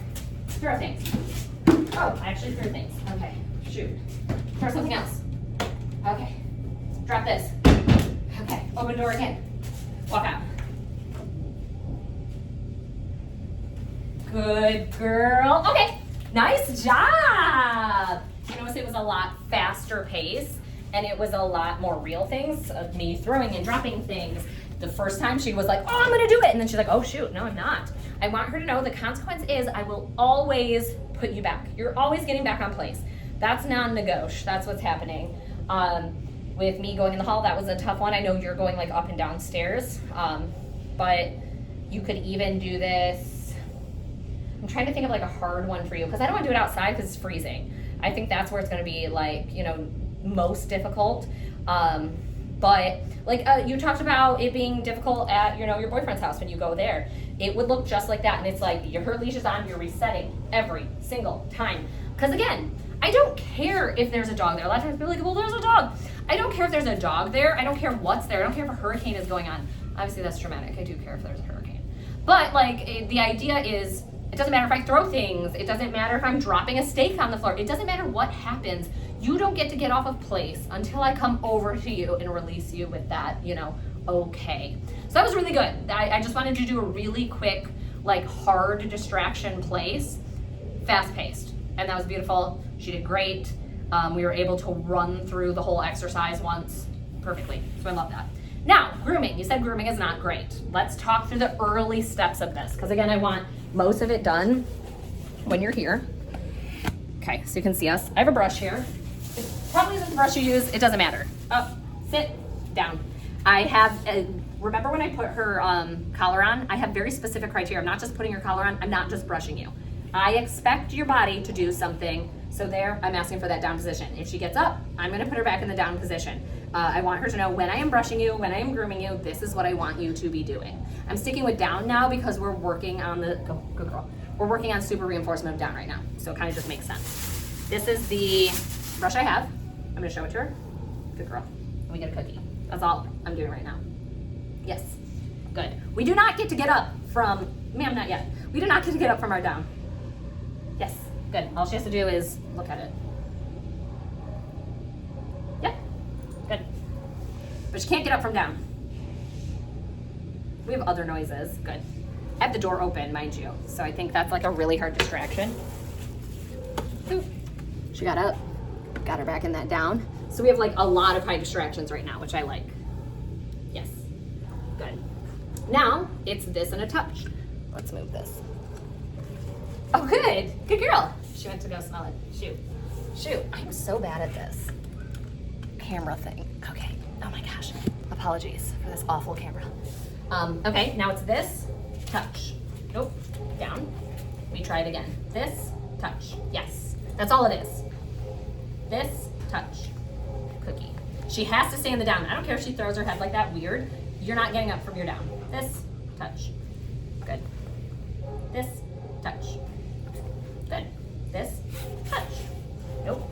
Throw things. Oh, I actually threw things. Okay, shoot. Throw something else. Okay, drop this. Okay, open door again. Walk out. Good girl. Okay, nice job. You notice it was a lot faster pace and it was a lot more real things of me throwing and dropping things. The first time she was like, oh, I'm gonna do it. And then she's like, oh shoot, no, I'm not. I want her to know the consequence is I will always put you back. You're always getting back on place. That's non-negotiable, that's what's happening. With me going in the hall, that was a tough one. I know you're going like up and down stairs, but you could even do this. I'm trying to think of like a hard one for you because I don't want to do it outside because it's freezing. I think that's where it's going to be like, you know, most difficult. But like you talked about it being difficult at, you know, your boyfriend's house when you go there. It would look just like that. And it's like her leash is on, you're resetting every single time. Because again, I don't care if there's a dog there. A lot of times people are like, well, there's a dog. I don't care if there's a dog there. I don't care what's there. I don't care if a hurricane is going on. Obviously that's dramatic. I do care if there's a hurricane. But like the idea is, it doesn't matter if I throw things. It doesn't matter if I'm dropping a steak on the floor. It doesn't matter what happens. You don't get to get off of place until I come over to you and release you with that, you know, okay. So that was really good. I just wanted to do a really quick, like hard distraction place, fast paced. And that was beautiful. She did great. We were able to run through the whole exercise once perfectly. So I love that. Now, grooming. You said grooming is not great. Let's talk through the early steps of this. Because again, I want most of it done when you're here. Okay, so you can see us. I have a brush here. It probably isn't the brush you use. It doesn't matter. Up, sit, down. I have, remember when I put her collar on? I have very specific criteria. I'm not just putting your collar on, I'm not just brushing you. I expect your body to do something. So there, I'm asking for that down position. If she gets up, I'm gonna put her back in the down position. I want her to know when I am brushing you, when I am grooming you, this is what I want you to be doing. I'm sticking with down now because we're working on the, good girl. We're working on super reinforcement of down right now. So it kind of just makes sense. This is the brush I have. I'm gonna show it to her. Good girl. And we get a cookie. That's all I'm doing right now. Yes, good. We do not get to get up from, ma'am, not yet. We do not get to get up from our down. Yes, good. All she has to do is look at it. Yep, good. But she can't get up from down. We have other noises, good. I have the door open, mind you. So I think that's like a really hard distraction. Ooh. She got up, got her back in that down. So we have like a lot of high distractions right now, which I like. Yes, good. Now it's this and a touch. Let's move this. Oh, good, good girl. She went to go smell it. Shoot, I'm so bad at this camera thing. Okay, oh my gosh, apologies for this awful camera. Okay, now it's this, touch. Nope, down. We try it again. This, touch, yes. That's all it is. This, touch, cookie. She has to stay in the down. I don't care if she throws her head like that, weird. You're not getting up from your down. This, touch, good. This, touch, good. This, touch, nope.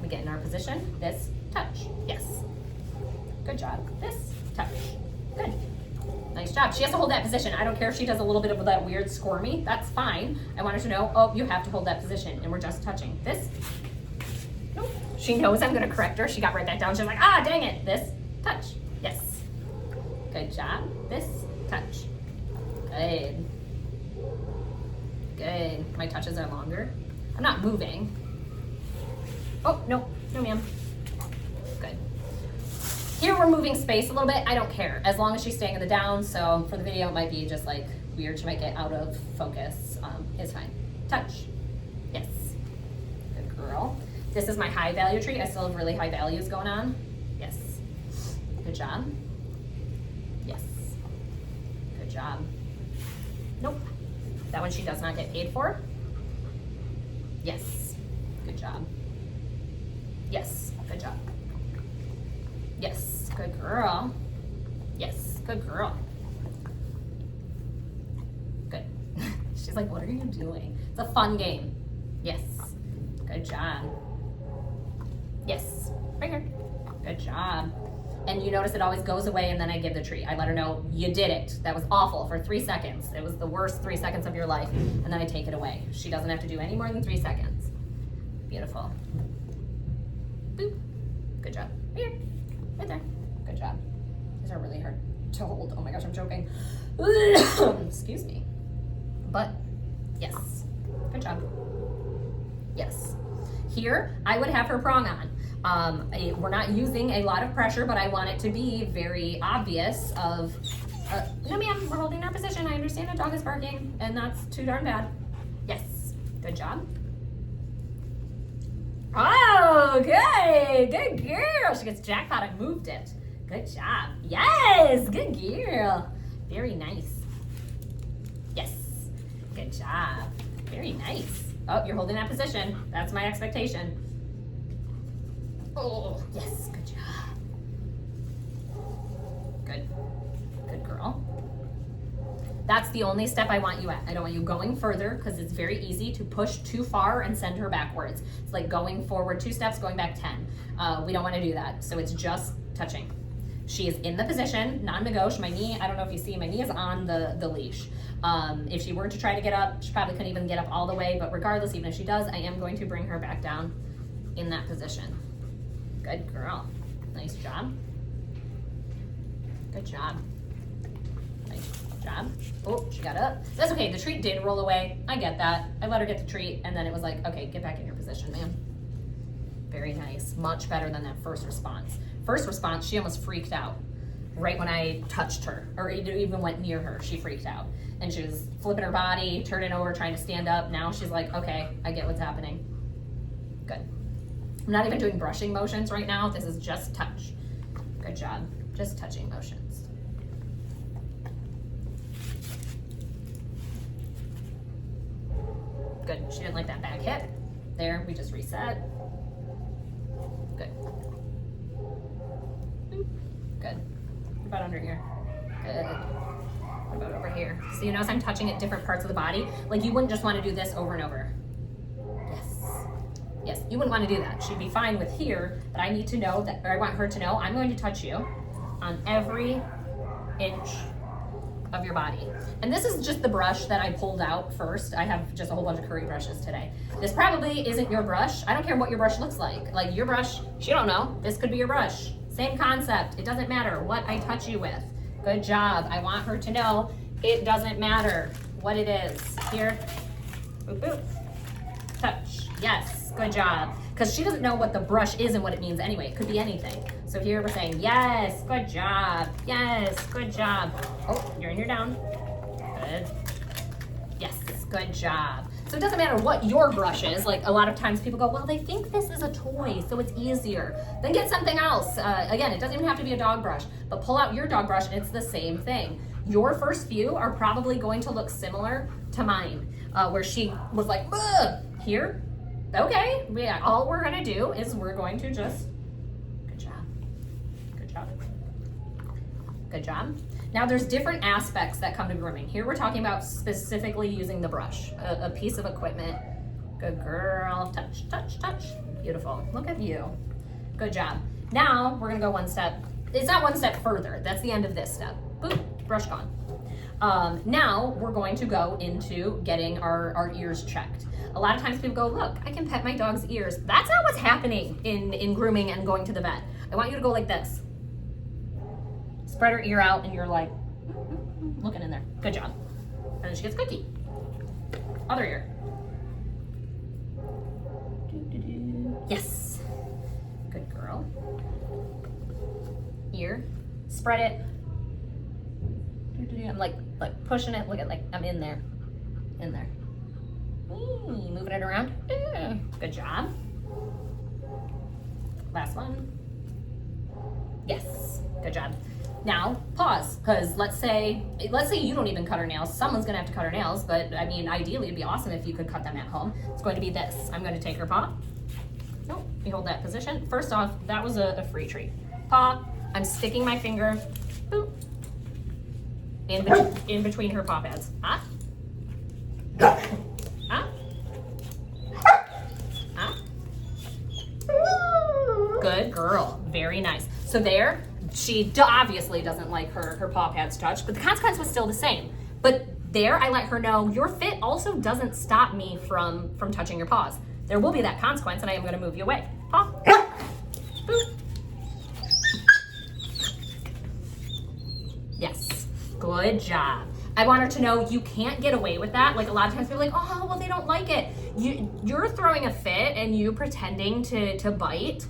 We get in our position. This, touch, yes. Good job. This, touch, good. Nice job. She has to hold that position. I don't care if she does a little bit of that weird squirmy. That's fine. I want her to know, oh, you have to hold that position, and we're just touching. This, nope. She knows I'm going to correct her. She got right back down. She's like, ah, dang it. This, touch, yes. Good job. This, touch, good. Good. My touches are longer. I'm not moving. Oh, no, no ma'am. Good. Here we're moving space a little bit. I don't care, as long as she's staying in the down. So for the video, it might be just like weird. She might get out of focus. It's fine. Touch. Yes. Good girl. This is my high value tree. I still have really high values going on. Yes. Good job. Yes. Good job. Nope. That one she does not get paid for. Yes. Good job. Yes. Good job. Yes. Good girl. Yes. Good girl. Good. She's like, what are you doing? It's a fun game. Yes. Good job. Yes. Right here. Good job. And you notice it always goes away and then I give the treat. I let her know you did it. That was awful for 3 seconds. It was the worst 3 seconds of your life. And then I take it away. She doesn't have to do any more than 3 seconds. Beautiful. Boop. Good job. Here. Right there. Good job. These are really hard to hold. Oh my gosh, I'm choking. Excuse me. But yes. Good job. Yes. Here, I would have her prong on. We're not using a lot of pressure, but I want it to be very obvious of, no ma'am, we're holding our position. I understand a dog is barking and that's too darn bad. Yes, good job. Oh, good, good girl. She gets jackpot, I moved it. Good job. Yes, good girl. Very nice. Yes, good job. Very nice. Oh, you're holding that position. That's my expectation. Oh, yes, good job. Good, good girl. That's the only step I want you at. I don't want you going further because it's very easy to push too far and send her backwards. It's like going forward 2 steps, going back 10. We don't want to do that. So it's just touching. She is in the position, non-negotiable. My knee, I don't know if you see, my knee is on the leash. If she were to try to get up, she probably couldn't even get up all the way, but regardless, even if she does, I am going to bring her back down in that position. Good girl. Nice job. Good job. Nice job. Oh, she got up. That's okay. The treat did roll away. I get that. I let her get the treat, and then it was like, okay, get back in your position, ma'am. Very nice. Much better than that first response. First response, she almost freaked out right when I touched her, or even went near her. She freaked out. And she was flipping her body, turning over, trying to stand up. Now she's like, okay, I get what's happening. Good. I'm not even doing brushing motions right now. This is just touch. Good job. Just touching motions. Good. She didn't like that back hip. There, we just reset. Good. Good. What about under here? Good. What about over here? So you notice I'm touching at different parts of the body. Like you wouldn't just want to do this over and over. Yes. Yes, you wouldn't want to do that. She'd be fine with here, but I need to know that, or I want her to know, I'm going to touch you on every inch of your body. And this is just the brush that I pulled out first. I have just a whole bunch of curry brushes today. This probably isn't your brush. I don't care what your brush looks like. Like your brush, she don't know. This could be your brush. Same concept. It doesn't matter what I touch you with. Good job. I want her to know it doesn't matter what it is. Here, boop, boop, touch. Yes, good job. Because she doesn't know what the brush is and what it means anyway. It could be anything. So here we're saying, yes, good job. Yes, good job. Oh, you're in your down. Good. Yes, good job. So it doesn't matter what your brush is. Like a lot of times people go, well, they think this is a toy, so it's easier. Then get something else. Again, it doesn't even have to be a dog brush, but pull out your dog brush and it's the same thing. Your first few are probably going to look similar to mine, where she was like, ugh, here. Okay, all we're gonna do is we're going to just, good job, good job, good job. Now there's different aspects that come to grooming. Here we're talking about specifically using the brush, a piece of equipment. Good girl, touch, touch, touch. Beautiful, look at you. Good job. Now we're gonna go one step, it's not one step further, that's the end of this step. Boop, brush gone. Now we're going to go into getting our ears checked. A lot of times people go, look, I can pet my dog's ears. That's not what's happening in grooming and going to the vet. I want you to go like this. Spread her ear out and you're like, looking in there. Good job. And then she gets cookie. Other ear. Yes. Good girl. Ear. Spread it. I'm like pushing it. Look at like I'm in there. In there. Moving it around. Good job. Last one. Yes. Good job. Now pause, because let's say you don't even cut her nails. Someone's gonna have to cut her nails, but I mean, ideally it'd be awesome if you could cut them at home. It's going to be this. I'm going to take her paw. Nope. You hold that position. First off, that was a free treat. Paw. I'm sticking my finger. Boop. In between her paw pads. Ah. Ah. Ah. Good girl. Very nice. So there, she obviously doesn't like her paw pads touched, but the consequence was still the same. But there, I let her know your fit also doesn't stop me from touching your paws. There will be that consequence, and I am going to move you away. Paw. Boop. Yes. Good job. I want her to know you can't get away with that. Like a lot of times people are like, oh, well, they don't like it. You're throwing a fit and you pretending to bite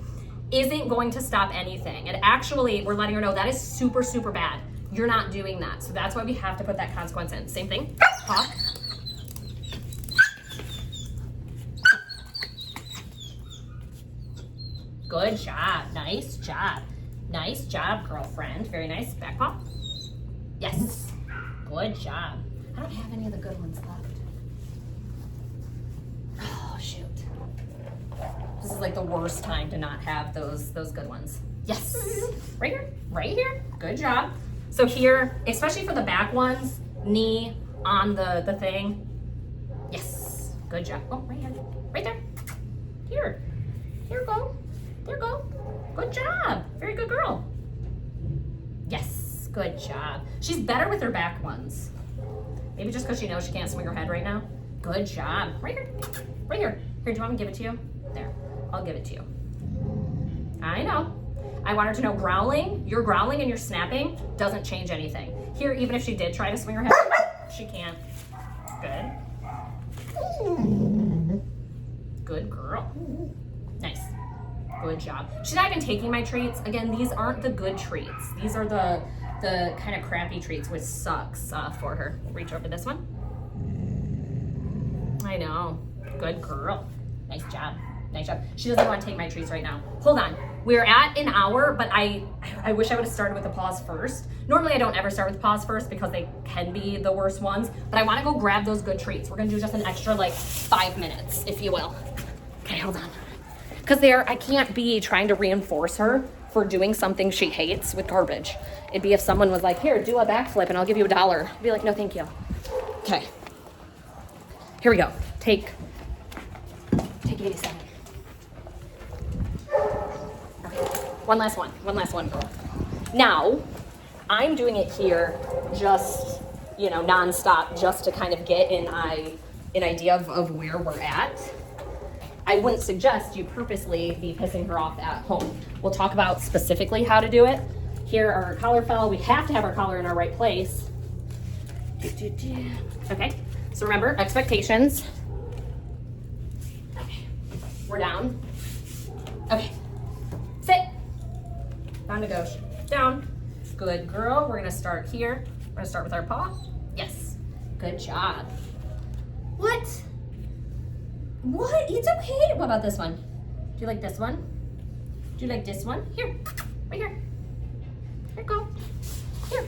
isn't going to stop anything. And actually, we're letting her know that is super, super bad. You're not doing that. So that's why we have to put that consequence in. Same thing. Paw. Good job. Nice job. Nice job, girlfriend. Very nice. Back paw. Yes. Good job. I don't have any of the good ones left. Oh, shoot. This is like the worst time to not have those good ones. Yes. Right here. Right here. Good job. So here, especially for the back ones, knee on the thing. Yes. Good job. Oh, right here. Right there. Here. Here we go. There you go. Good job. Very good girl. Yes. Good job. She's better with her back ones. Maybe just because she knows she can't swing her head right now. Good job. Right here. Right here. Here, do you want me to give it to you? There. I'll give it to you. I know. I want her to know your growling and your snapping doesn't change anything. Here, even if she did try to swing her head, she can't. Good. Good girl. Nice. Good job. She's not even taking my treats. Again, these aren't the good treats. These are the kind of crappy treats, which sucks for her. Reach over this one. I know. Good girl. Nice job. Nice job. She doesn't want to take my treats right now. Hold on. We're at an hour, but I wish I would have started with the paws first. Normally I don't ever start with paws first because they can be the worst ones, but I want to go grab those good treats. We're going to do just an extra like 5 minutes, if you will. Okay, hold on. Because I can't be trying to reinforce her for doing something she hates with garbage. It'd be if someone was like, here, do a backflip and I'll give you $1. I'd be like, no, thank you. Okay. Here we go. Take 87. Okay. One last one, girl. Now, I'm doing it here just, nonstop, just to kind of get an idea of where we're at. I wouldn't suggest you purposely be pissing her off at home. We'll talk about specifically how to do it. Here are our collar fell. We have to have our collar in our right place. Okay, so remember, expectations. Okay, we're down. Okay, sit. Down to go. Down. Good girl. We're gonna start here. We're gonna start with our paw. Yes, good job. What? What? It's okay. What about this one? Do you like this one? Do you like this one? Here, right here. Here you go. Here.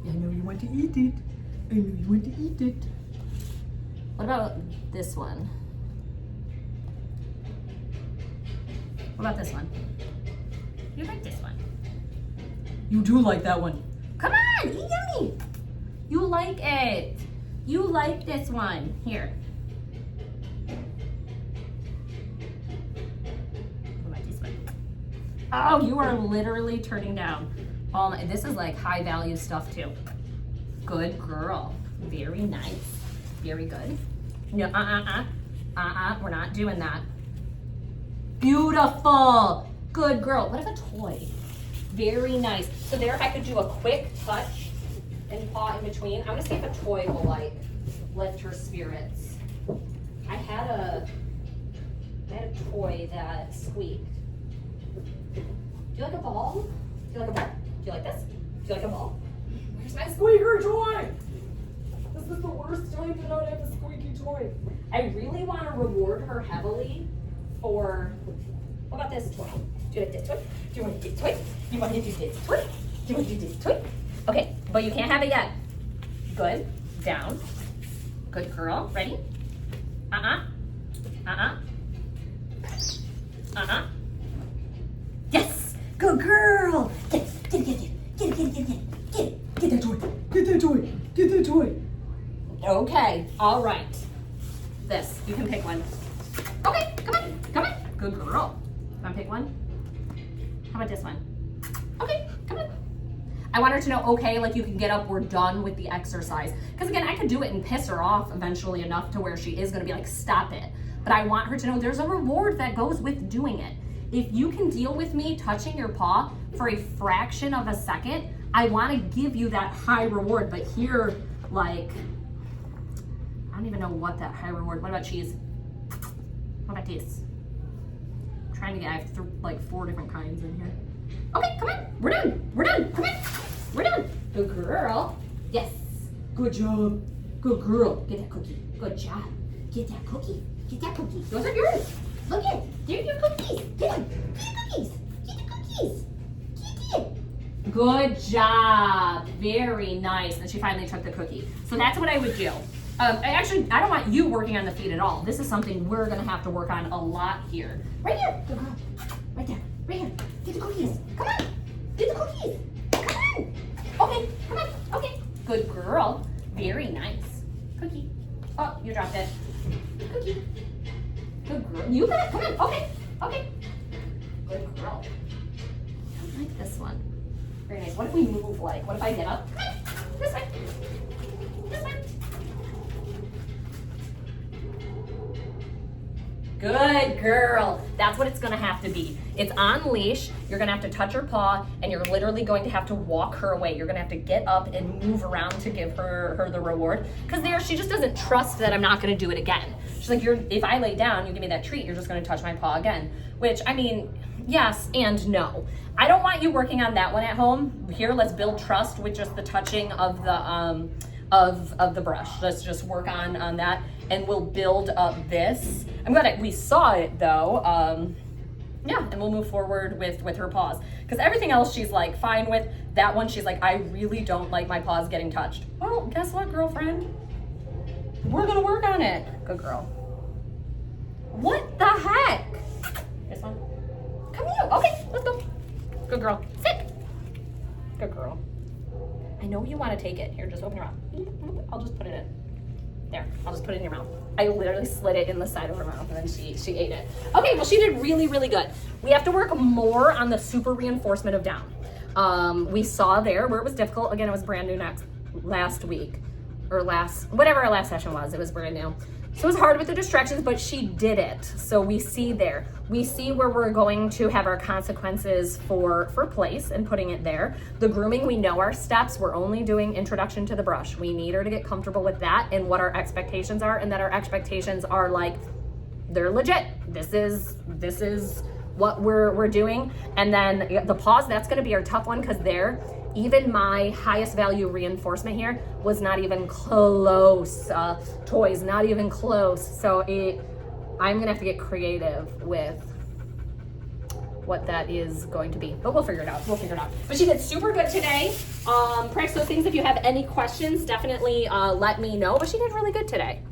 I know you want to eat it. I know you want to eat it. What about this one? What about this one? You like this one? You do like that one. Come on, eat yummy. You like it. You like this one. Here. What about this one? Oh, you are literally turning down. This is like high value stuff too. Good girl. Very nice. Very good. No, we're not doing that. Beautiful. Good girl. What if a toy? Very nice. So there I could do a quick touch and paw in between. I want to see if a toy will like lift her spirits. I had a toy that squeaked. Do you like a ball? Do you like a ball? Do you like this? Do you like a ball? Where's my Squeaker toy! This is the worst time to not have a squeaky toy. I really want to reward her heavily for, what about this toy? Do you like this toy? Do you want to do this toy? You want to do this toy? Do you want to do this toy? Okay, but you can't have it yet. Good. Down. Good girl. Ready? Yes! Good girl! Get it. Get that toy. Get that toy. Get that toy. Okay, all right. This, you can pick one. Okay, come on. Good girl. Want to pick one? How about this one? Okay, come on. I want her to know, okay, like you can get up, we're done with the exercise. Because again, I could do it and piss her off eventually enough to where she is gonna be like, stop it. But I want her to know there's a reward that goes with doing it. If you can deal with me touching your paw for a fraction of a second, I wanna give you that high reward. But here, like, I don't even know what that high reward, what about cheese? What about this? I'm trying to get, I have like 4 different kinds in here. Okay, come on, we're done, come on, we're done. Good girl, yes. Good job. Good girl, get that cookie, good job. Get that cookie, those are yours. Look it, they're your cookies, get them, get the cookies, get it. Good job, very nice. And she finally took the cookie. So that's what I would do. I don't want you working on the feet at all. This is something we're gonna have to work on a lot here. Right here, good girl, right there, right here. Get the cookies, come on, get the cookies, come on. Okay, come on, okay. Good girl, very nice. Cookie, oh, you dropped it. Cookie, good girl, you got it, come on, okay. Good girl. I don't like this one. Very nice. What if we move like, what if I get up? Come on, this way. Good girl. That's what it's gonna have to be. It's on leash. You're gonna have to touch her paw and you're literally going to have to walk her away. You're gonna have to get up and move around to give her the reward. Because she just doesn't trust that I'm not gonna do it again. She's like, if I lay down, you give me that treat, you're just gonna touch my paw again. Which, I mean, yes and no. I don't want you working on that one at home. Here, let's build trust with just the touching of the of the brush. Let's just work on that, and we'll build up this. I'm glad we saw it though. Yeah, and we'll move forward with her paws. Because everything else she's like fine with. That one she's like, I really don't like my paws getting touched. Well, guess what, girlfriend? We're gonna work on it. Good girl. What the heck? This one? Come here. Okay, let's go. Good girl. Sit. Good girl. I know you want to take it. Here, just open your mouth. I'll just put it in. There, I'll just put it in your mouth. I literally slid it in the side of her mouth and then she ate it. Okay, well she did really, really good. We have to work more on the super reinforcement of down. We saw there where it was difficult. Again, it was brand new last week or whatever our last session was, it was brand new. So it was hard with the distractions, but she did it. So we see there. We see where we're going to have our consequences for place and putting it there. The grooming, we know our steps. We're only doing introduction to the brush. We need her to get comfortable with that and what our expectations are, and that our expectations are like, they're legit. This is what we're doing. And then the paws, that's gonna be our tough one, because there, even my highest value reinforcement here was not even close. Toys, not even close. So I'm gonna have to get creative with what that is going to be. But we'll figure it out. But she did super good today. Practice those things. If you have any questions, definitely let me know. But she did really good today.